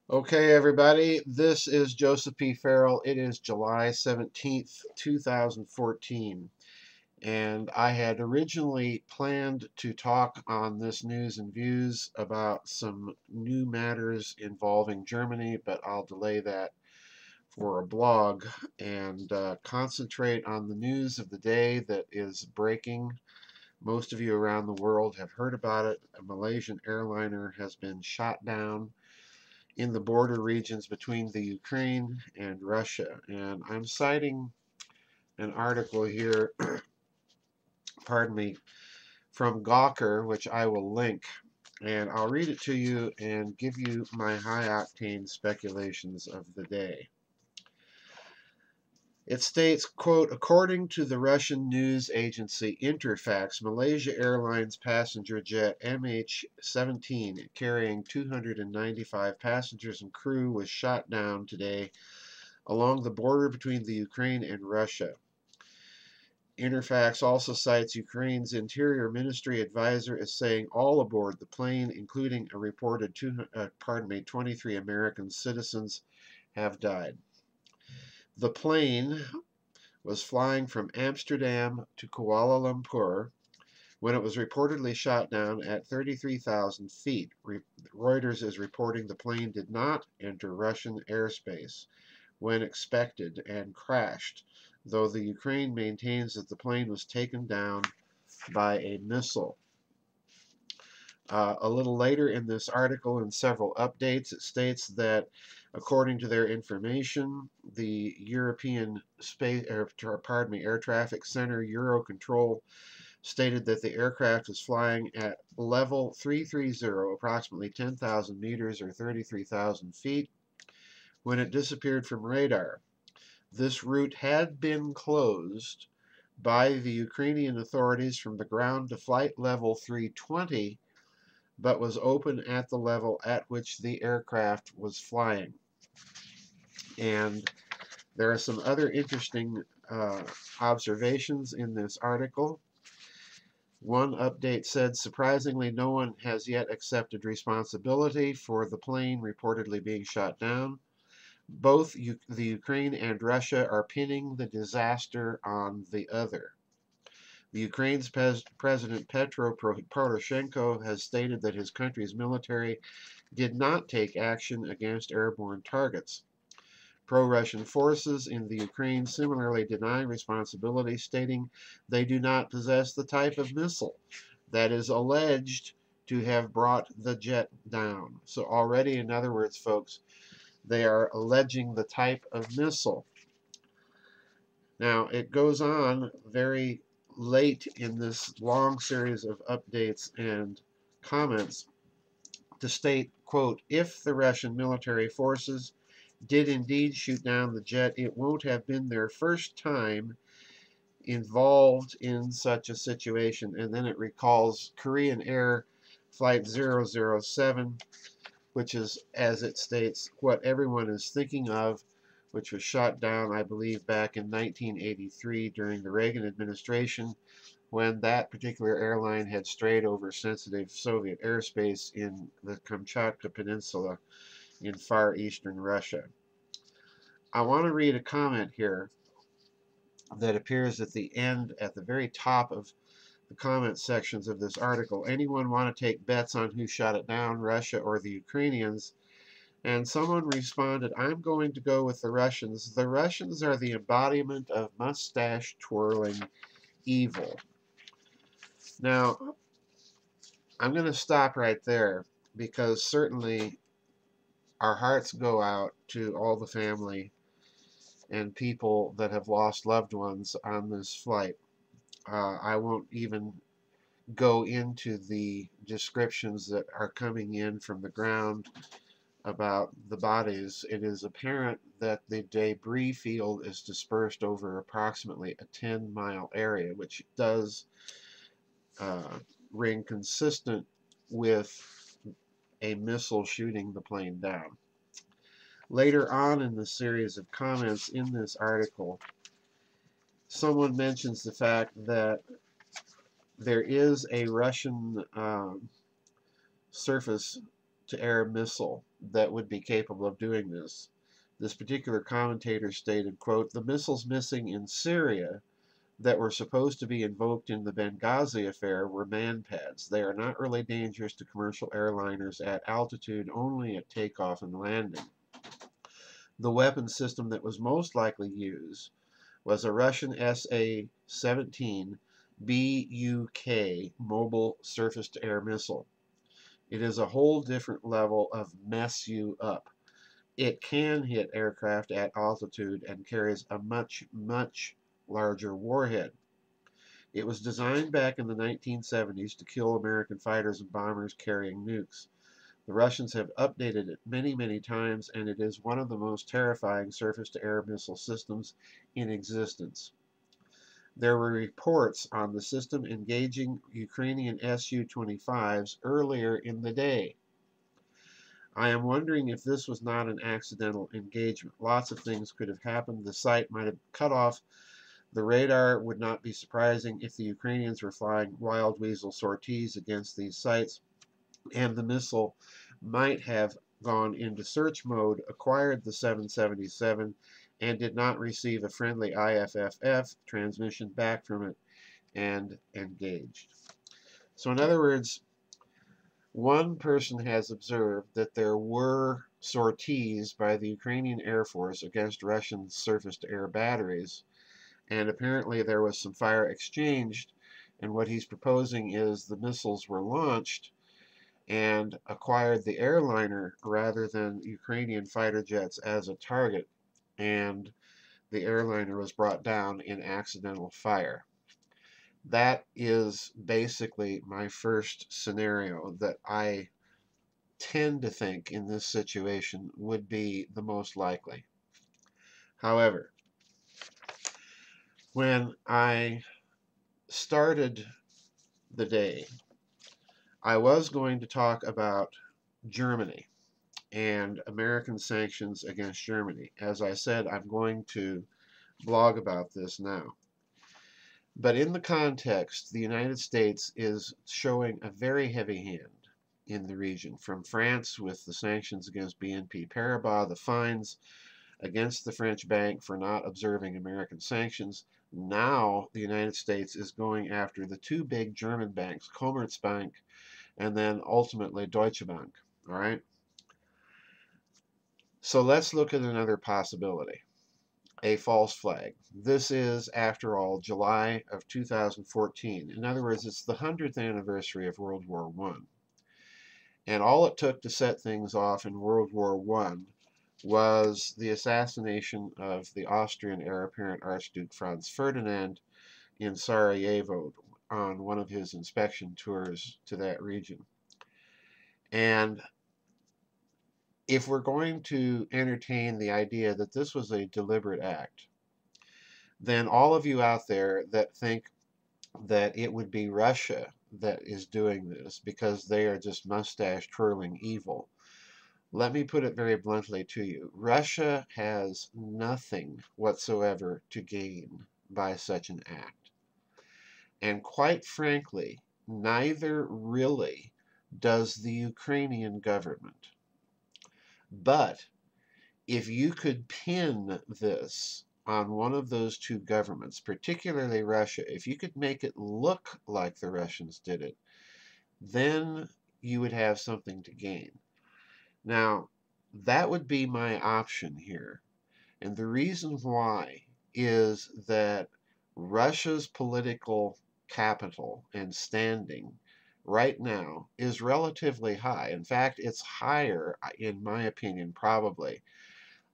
Okay, everybody, this is Joseph P. Farrell. It is July 17th, 2014, and I had originally planned to talk on this news and views about some new matters involving Germany, but I'll delay that for a blog and concentrate on the news of the day that is breaking. Most of you around the world have heard about it. A Malaysian airliner has been shot down in the border regions between the Ukraine and Russia. And I'm citing an article here, pardon me, from Gawker, which I will link. And I'll read it to you and give you my high octane speculations of the day. It states, quote, according to the Russian news agency Interfax, Malaysia Airlines passenger jet MH17 carrying 295 passengers and crew was shot down today along the border between the Ukraine and Russia. Interfax also cites Ukraine's Interior Ministry advisor as saying all aboard the plane, including a reported 23 American citizens, have died. The plane was flying from Amsterdam to Kuala Lumpur when it was reportedly shot down at 33,000 feet. Reuters is reporting the plane did not enter Russian airspace when expected and crashed, though the Ukraine maintains that the plane was taken down by a missile. A little later in this article and several updates, it states that according to their information, the European Air Traffic Center Eurocontrol stated that the aircraft was flying at level 330, approximately 10,000 meters or 33,000 feet, when it disappeared from radar. This route had been closed by the Ukrainian authorities from the ground to flight level 320, but was open at the level at which the aircraft was flying. And there are some other interesting observations in this article. One update said, surprisingly, no one has yet accepted responsibility for the plane reportedly being shot down. Both the Ukraine and Russia are pinning the disaster on the other. The Ukraine's President Petro Poroshenko has stated that his country's military did not take action against airborne targets. Pro-Russian forces in the Ukraine similarly deny responsibility, stating they do not possess the type of missile that is alleged to have brought the jet down. So already, in other words, folks, they are alleging the type of missile. Now, it goes on very late in this long series of updates and comments to state, quote, if the Russian military forces did indeed shoot down the jet, it won't have been their first time involved in such a situation. And then it recalls Korean Air Flight 007, which is, as it states, what everyone is thinking of, which was shot down, I believe, back in 1983 during the Reagan administration, when that particular airline had strayed over sensitive Soviet airspace in the Kamchatka Peninsula in far eastern Russia. I want to read a comment here that appears at the end, at the very top of the comment sections of this article. Anyone want to take bets on who shot it down, Russia or the Ukrainians? And someone responded, I'm going to go with the Russians. The Russians are the embodiment of mustache twirling evil. Now, I'm going to stop right there because certainly our hearts go out to all the family and people that have lost loved ones on this flight. I won't even go into the descriptions that are coming in from the ground about the bodies. It is apparent that the debris field is dispersed over approximately a 10-mile area, which does ring consistent with a missile shooting the plane down. Later on in the series of comments in this article, someone mentions the fact that there is a Russian surface-to-air missile that would be capable of doing this. This particular commentator stated, quote, "The missiles missing in Syria that were supposed to be invoked in the Benghazi affair were man-pads. They are not really dangerous to commercial airliners at altitude, only at takeoff and landing. The weapon system that was most likely used was a Russian SA-17 BUK mobile surface-to-air missile. It is a whole different level of mess you up. It can hit aircraft at altitude and carries a much, much larger warhead. It was designed back in the 1970s to kill American fighters and bombers carrying nukes. The Russians have updated it many, many times, and it is one of the most terrifying surface-to-air missile systems in existence. There were reports on the system engaging Ukrainian Su-25s earlier in the day. I am wondering if this was not an accidental engagement. Lots of things could have happened. The site might have cut off the radar. Would not be surprising if the Ukrainians were flying wild weasel sorties against these sites, and the missile might have gone into search mode, acquired the 777, and did not receive a friendly IFFF transmission back from it and engaged. So in other words, one person has observed that there were sorties by the Ukrainian Air Force against Russian surface-to-air batteries, and apparently there was some fire exchanged, and what he's proposing is the missiles were launched and acquired the airliner rather than Ukrainian fighter jets as a target, and the airliner was brought down in accidental fire. That is basically my first scenario that I tend to think in this situation would be the most likely. However, when I started the day, I was going to talk about Germany and American sanctions against Germany. As I said, I'm going to blog about this now. But in the context, the United States is showing a very heavy hand in the region, from France with the sanctions against BNP Paribas, the fines against the French bank for not observing American sanctions. Now the United States is going after the two big German banks, Commerzbank and then ultimately Deutsche Bank. All right. So let's look at another possibility. A false flag. This is, after all, July of 2014. In other words, it's the 100th anniversary of World War I. And all it took to set things off in World War I was the assassination of the Austrian heir apparent Archduke Franz Ferdinand in Sarajevo on one of his inspection tours to that region. And if we're going to entertain the idea that this was a deliberate act, then all of you out there that think that it would be Russia that is doing this because they are just mustache twirling evil, let me put it very bluntly to you. Russia has nothing whatsoever to gain by such an act. And quite frankly, neither really does the Ukrainian government. But if you could pin this on one of those two governments, particularly Russia, if you could make it look like the Russians did it, then you would have something to gain. Now, that would be my option here. And the reason why is that Russia's political capital and standing right now is relatively high. In fact, it's higher, in my opinion, probably,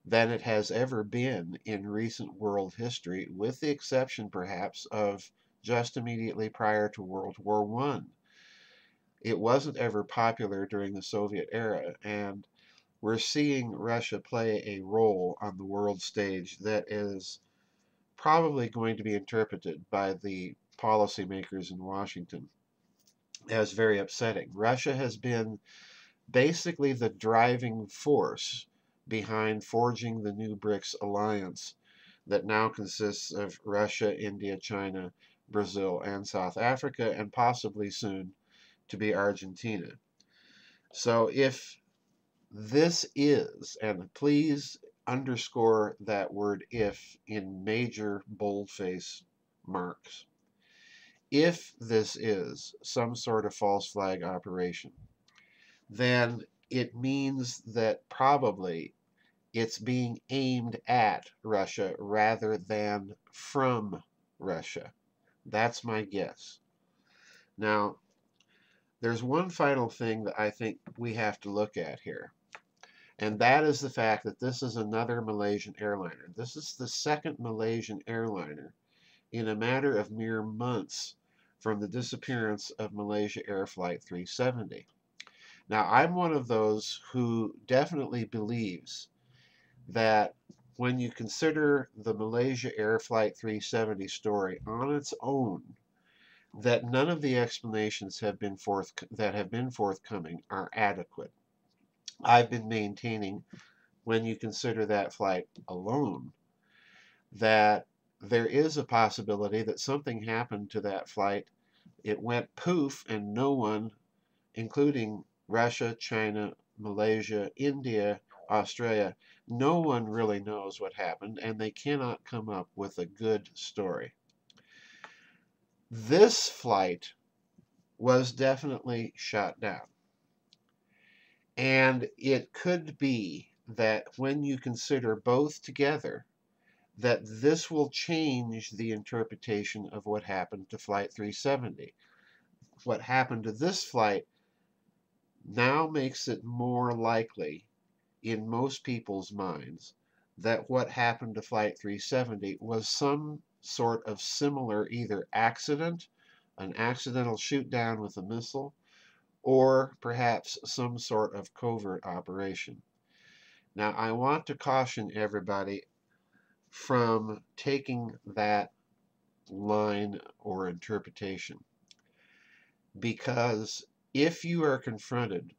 than it has ever been in recent world history, with the exception, perhaps, of just immediately prior to World War I. It wasn't ever popular during the Soviet era, and we're seeing Russia play a role on the world stage that is probably going to be interpreted by the policymakers in Washington as very upsetting. Russia has been basically the driving force behind forging the new BRICS alliance that now consists of Russia, India, China, Brazil, and South Africa, and possibly soon to be Argentina. So if This is, and please underscore that word if in major boldface marks. If this is some sort of false flag operation, then it means that probably it's being aimed at Russia rather than from Russia. That's my guess. Now, there's one final thing that I think we have to look at here, and that is the fact that this is another Malaysian airliner. This is the second Malaysian airliner in a matter of mere months from the disappearance of Malaysia Air Flight 370. Now, I'm one of those who definitely believes that when you consider the Malaysia Air Flight 370 story on its own, that none of the explanations that have been forthcoming are adequate. I've been maintaining, when you consider that flight alone, that there is a possibility that something happened to that flight. It went poof, and no one, including Russia, China, Malaysia, India, Australia, no one really knows what happened, and they cannot come up with a good story. This flight was definitely shot down. And it could be that when you consider both together, that this will change the interpretation of what happened to Flight 370. What happened to this flight now makes it more likely in most people's minds that what happened to Flight 370 was some sort of similar either accident, an accidental shoot down with a missile, or perhaps some sort of covert operation. Now, I want to caution everybody from taking that line or interpretation, because if you are confronted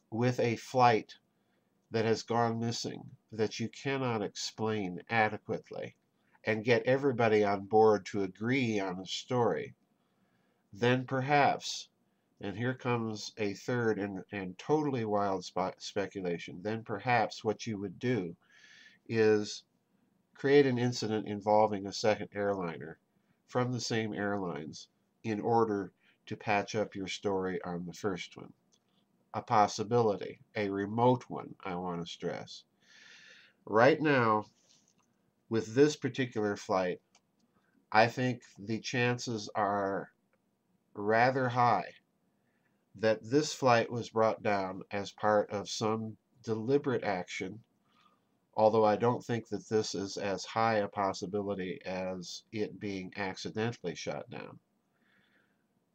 with a flight that has gone missing that you cannot explain adequately and get everybody on board to agree on a story, then perhaps, and here comes a third and totally wild speculation, then perhaps what you would do is create an incident involving a second airliner from the same airlines in order to patch up your story on the first one. A possibility, a remote one, I want to stress. Right now, with this particular flight, I think the chances are rather high that this flight was brought down as part of some deliberate action, although I don't think that this is as high a possibility as it being accidentally shot down.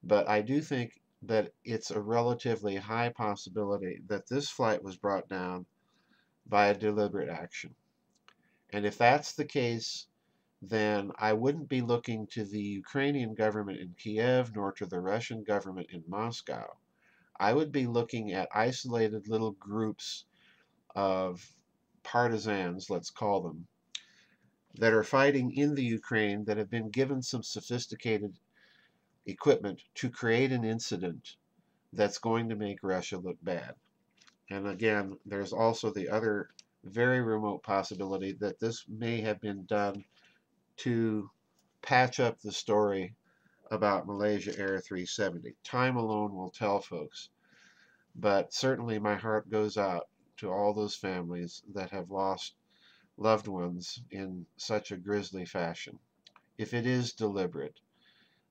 But I do think that it's a relatively high possibility that this flight was brought down by a deliberate action. And if that's the case, then I wouldn't be looking to the Ukrainian government in Kiev nor to the Russian government in Moscow. I would be looking at isolated little groups of partisans, let's call them, that are fighting in the Ukraine that have been given some sophisticated equipment to create an incident that's going to make Russia look bad. And again, there's also the other very remote possibility that this may have been done to patch up the story about Malaysia Air 370. Time alone will tell, folks. But certainly my heart goes out to all those families that have lost loved ones in such a grisly fashion. If it is deliberate,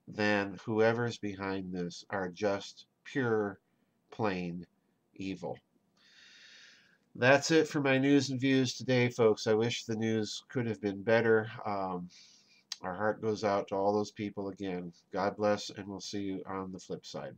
then whoever's behind this are just pure, plain evil. That's it for my news and views today, folks. I wish the news could have been better. Our heart goes out to all those people again. God bless, and we'll see you on the flip side.